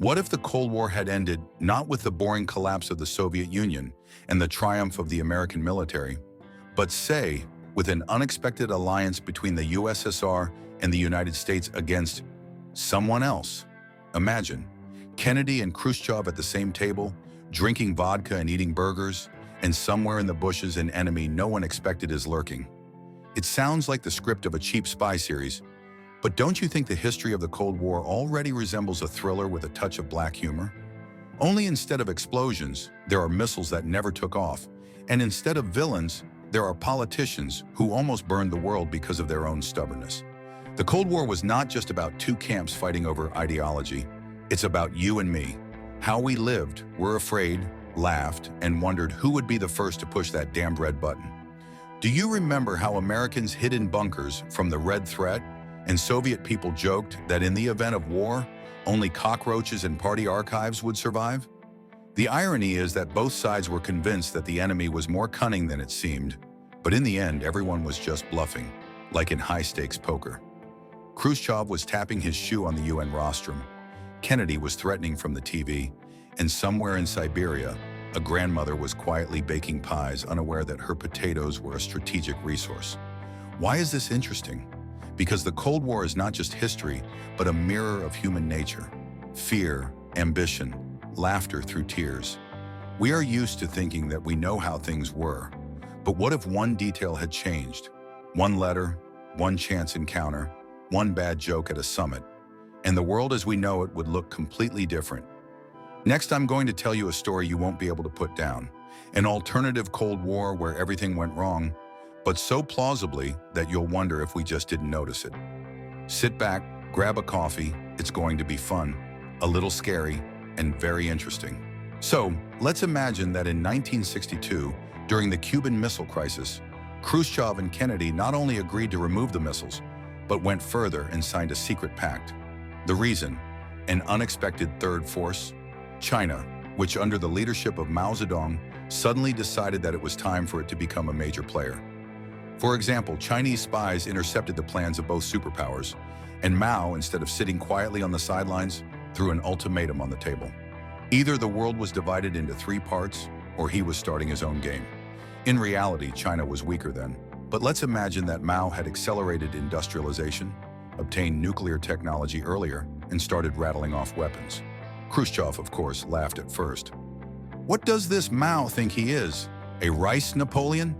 What if the Cold War had ended not with the boring collapse of the Soviet Union and the triumph of the American military, but say, with an unexpected alliance between the USSR and the United States against someone else? Imagine Kennedy and Khrushchev at the same table, drinking vodka and eating burgers, and somewhere in the bushes an enemy no one expected is lurking. It sounds like the script of a cheap spy series, but don't you think the history of the Cold War already resembles a thriller with a touch of black humor? Only instead of explosions, there are missiles that never took off, and instead of villains, there are politicians who almost burned the world because of their own stubbornness. The Cold War was not just about two camps fighting over ideology. It's about you and me, how we lived, were afraid, laughed, and wondered who would be the first to push that damned red button. Do you remember how Americans hid in bunkers from the red threat, and Soviet people joked that in the event of war, only cockroaches and party archives would survive? The irony is that both sides were convinced that the enemy was more cunning than it seemed, but in the end, everyone was just bluffing, like in high-stakes poker. Khrushchev was tapping his shoe on the UN rostrum, Kennedy was threatening from the TV, and somewhere in Siberia, a grandmother was quietly baking pies, unaware that her potatoes were a strategic resource. Why is this interesting? Because the Cold War is not just history, but a mirror of human nature. Fear, ambition, laughter through tears. We are used to thinking that we know how things were, but what if one detail had changed? One letter, one chance encounter, one bad joke at a summit, and the world as we know it would look completely different. Next, I'm going to tell you a story you won't be able to put down. An alternative Cold War where everything went wrong, but so plausibly that you'll wonder if we just didn't notice it. Sit back, grab a coffee, it's going to be fun, a little scary, and very interesting. So, let's imagine that in 1962, during the Cuban Missile Crisis, Khrushchev and Kennedy not only agreed to remove the missiles, but went further and signed a secret pact. The reason? An unexpected third force? China, which under the leadership of Mao Zedong, suddenly decided that it was time for it to become a major player. For example, Chinese spies intercepted the plans of both superpowers, and Mao, instead of sitting quietly on the sidelines, threw an ultimatum on the table. Either the world was divided into three parts, or he was starting his own game. In reality, China was weaker then, but let's imagine that Mao had accelerated industrialization, obtained nuclear technology earlier, and started rattling off weapons. Khrushchev, of course, laughed at first. What does this Mao think he is? A rice Napoleon?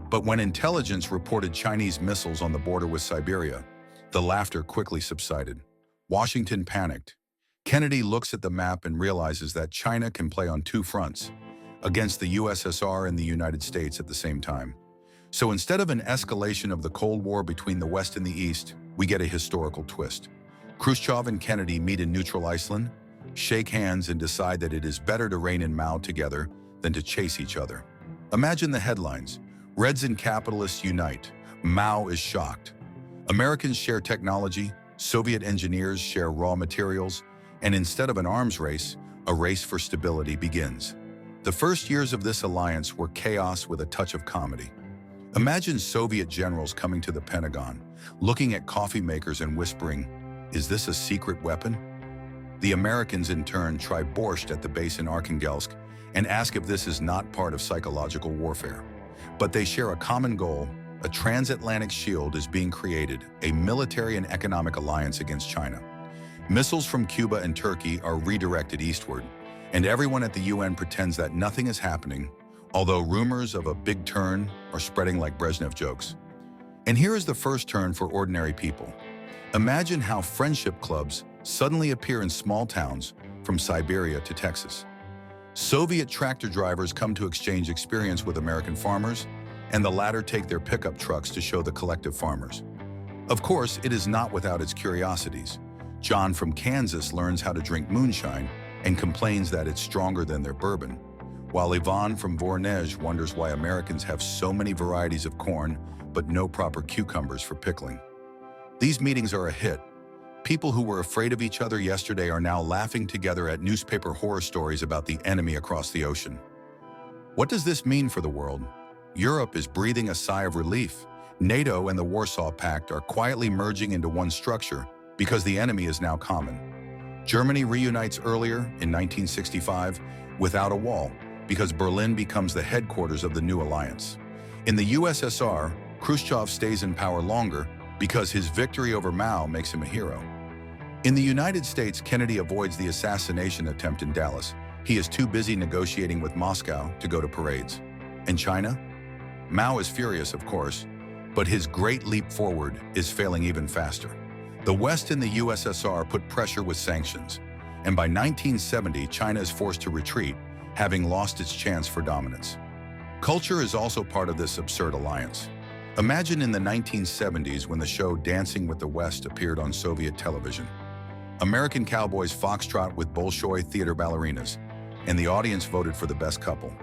But when intelligence reported Chinese missiles on the border with Siberia, the laughter quickly subsided. Washington panicked. Kennedy looks at the map and realizes that China can play on two fronts, against the USSR and the United States at the same time. So instead of an escalation of the Cold War between the West and the East, we get a historical twist. Khrushchev and Kennedy meet in neutral Iceland, shake hands and decide that it is better to rein in Mao together than to chase each other. Imagine the headlines. Reds and capitalists unite. Mao is shocked. Americans share technology, Soviet engineers share raw materials, and instead of an arms race, a race for stability begins. The first years of this alliance were chaos with a touch of comedy. Imagine Soviet generals coming to the Pentagon, looking at coffee makers and whispering, "Is this a secret weapon?" The Americans in turn try borscht at the base in Arkhangelsk and ask if this is not part of psychological warfare. But they share a common goal. A transatlantic shield is being created, a military and economic alliance against China. Missiles from Cuba and Turkey are redirected eastward, and everyone at the UN pretends that nothing is happening, although rumors of a big turn are spreading like Brezhnev jokes. And here is the first turn for ordinary people. Imagine how friendship clubs suddenly appear in small towns from Siberia to Texas. Soviet tractor drivers come to exchange experience with American farmers, and the latter take their pickup trucks to show the collective farmers. Of course, it is not without its curiosities. John from Kansas learns how to drink moonshine and complains that it's stronger than their bourbon, while Ivan from Voronezh wonders why Americans have so many varieties of corn but no proper cucumbers for pickling. These meetings are a hit. People who were afraid of each other yesterday are now laughing together at newspaper horror stories about the enemy across the ocean. What does this mean for the world? Europe is breathing a sigh of relief. NATO and the Warsaw Pact are quietly merging into one structure because the enemy is now common. Germany reunites earlier, in 1965, without a wall, because Berlin becomes the headquarters of the new alliance. In the USSR, Khrushchev stays in power longer because his victory over Mao makes him a hero. In the United States, Kennedy avoids the assassination attempt in Dallas. He is too busy negotiating with Moscow to go to parades. And China? Mao is furious, of course, but his great leap forward is failing even faster. The West and the USSR put pressure with sanctions, and by 1970, China is forced to retreat, having lost its chance for dominance. Culture is also part of this absurd alliance. Imagine in the 1970s when the show Dancing with the West appeared on Soviet television. American cowboys foxtrot with Bolshoi theater ballerinas, and the audience voted for the best couple.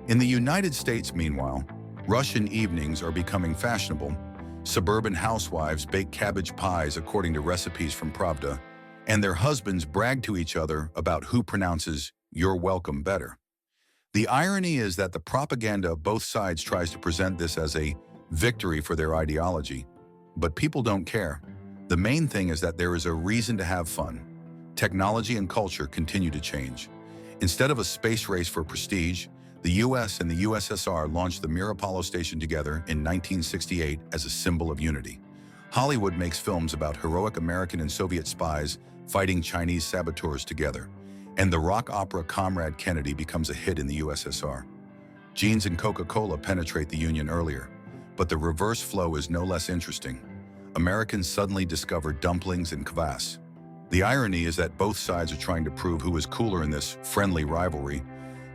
In the United States, meanwhile, Russian evenings are becoming fashionable. Suburban housewives bake cabbage pies according to recipes from Pravda, and their husbands brag to each other about who pronounces "you're welcome" better. The irony is that the propaganda of both sides tries to present this as a victory for their ideology, but people don't care. The main thing is that there is a reason to have fun. Technology and culture continue to change. Instead of a space race for prestige, the US and the USSR launched the Mir Apollo station together in 1968 as a symbol of unity. Hollywood makes films about heroic American and Soviet spies fighting Chinese saboteurs together, and the rock opera Comrade Kennedy becomes a hit in the USSR. Jeans and Coca-Cola penetrate the Union earlier, but the reverse flow is no less interesting. Americans suddenly discover dumplings and kvass. The irony is that both sides are trying to prove who is cooler in this friendly rivalry,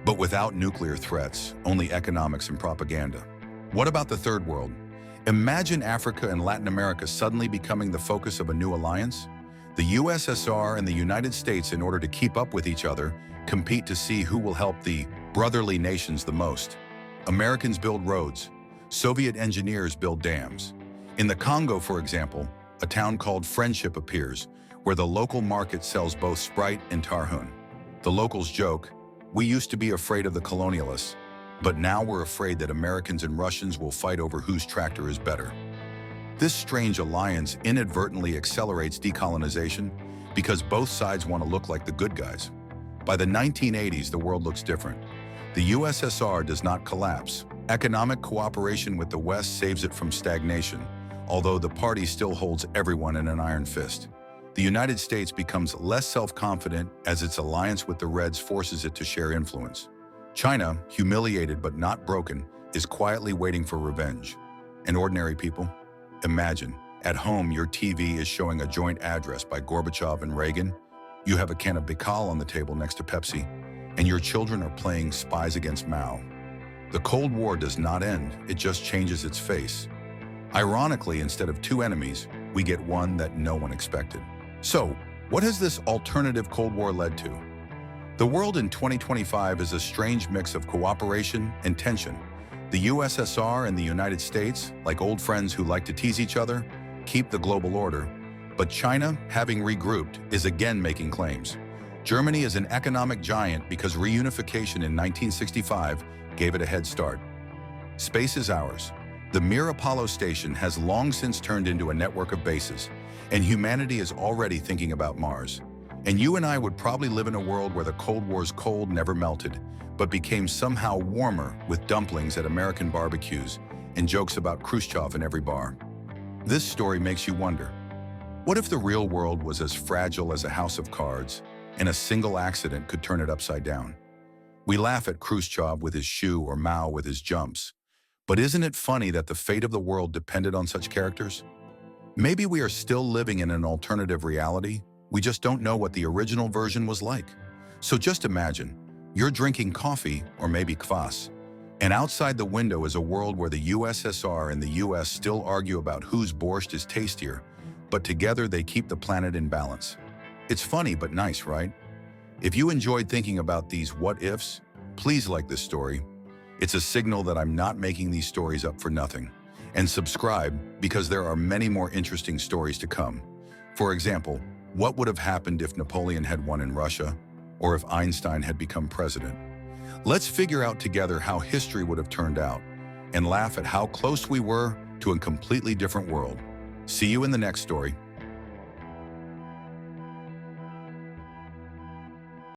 but without nuclear threats, only economics and propaganda. What about the third world? Imagine Africa and Latin America suddenly becoming the focus of a new alliance. The USSR and the United States, in order to keep up with each other, compete to see who will help the brotherly nations the most. Americans build roads. Soviet engineers build dams. In the Congo, for example, a town called Friendship appears, where the local market sells both Sprite and Tarhun. The locals joke, "We used to be afraid of the colonialists, but now we're afraid that Americans and Russians will fight over whose tractor is better." This strange alliance inadvertently accelerates decolonization because both sides want to look like the good guys. By the 1980s, the world looks different. The USSR does not collapse. Economic cooperation with the West saves it from stagnation, although the party still holds everyone in an iron fist. The United States becomes less self-confident as its alliance with the Reds forces it to share influence. China, humiliated but not broken, is quietly waiting for revenge. And ordinary people? Imagine, at home your TV is showing a joint address by Gorbachev and Reagan. You have a can of Bikal on the table next to Pepsi, and your children are playing Spies Against Mao. The Cold War does not end, it just changes its face. Ironically, instead of two enemies, we get one that no one expected. So, what has this alternative Cold War led to? The world in 2025 is a strange mix of cooperation and tension. The USSR and the United States, like old friends who like to tease each other, keep the global order. But China, having regrouped, is again making claims. Germany is an economic giant because reunification in 1965 gave it a head start. Space is ours. The Mir Apollo station has long since turned into a network of bases, and humanity is already thinking about Mars. And you and I would probably live in a world where the Cold War's cold never melted, but became somehow warmer with dumplings at American barbecues and jokes about Khrushchev in every bar. This story makes you wonder, what if the real world was as fragile as a house of cards, and a single accident could turn it upside down? We laugh at Khrushchev with his shoe or Mao with his jumps, but isn't it funny that the fate of the world depended on such characters? Maybe we are still living in an alternative reality. We just don't know what the original version was like. So just imagine, you're drinking coffee or maybe kvass, and outside the window is a world where the USSR and the US still argue about whose borscht is tastier, but together they keep the planet in balance. It's funny but nice, right? If you enjoyed thinking about these what-ifs, please like this story. It's a signal that I'm not making these stories up for nothing. And subscribe because there are many more interesting stories to come. For example, what would have happened if Napoleon had won in Russia, or if Einstein had become president? Let's figure out together how history would have turned out, and laugh at how close we were to a completely different world. See you in the next story.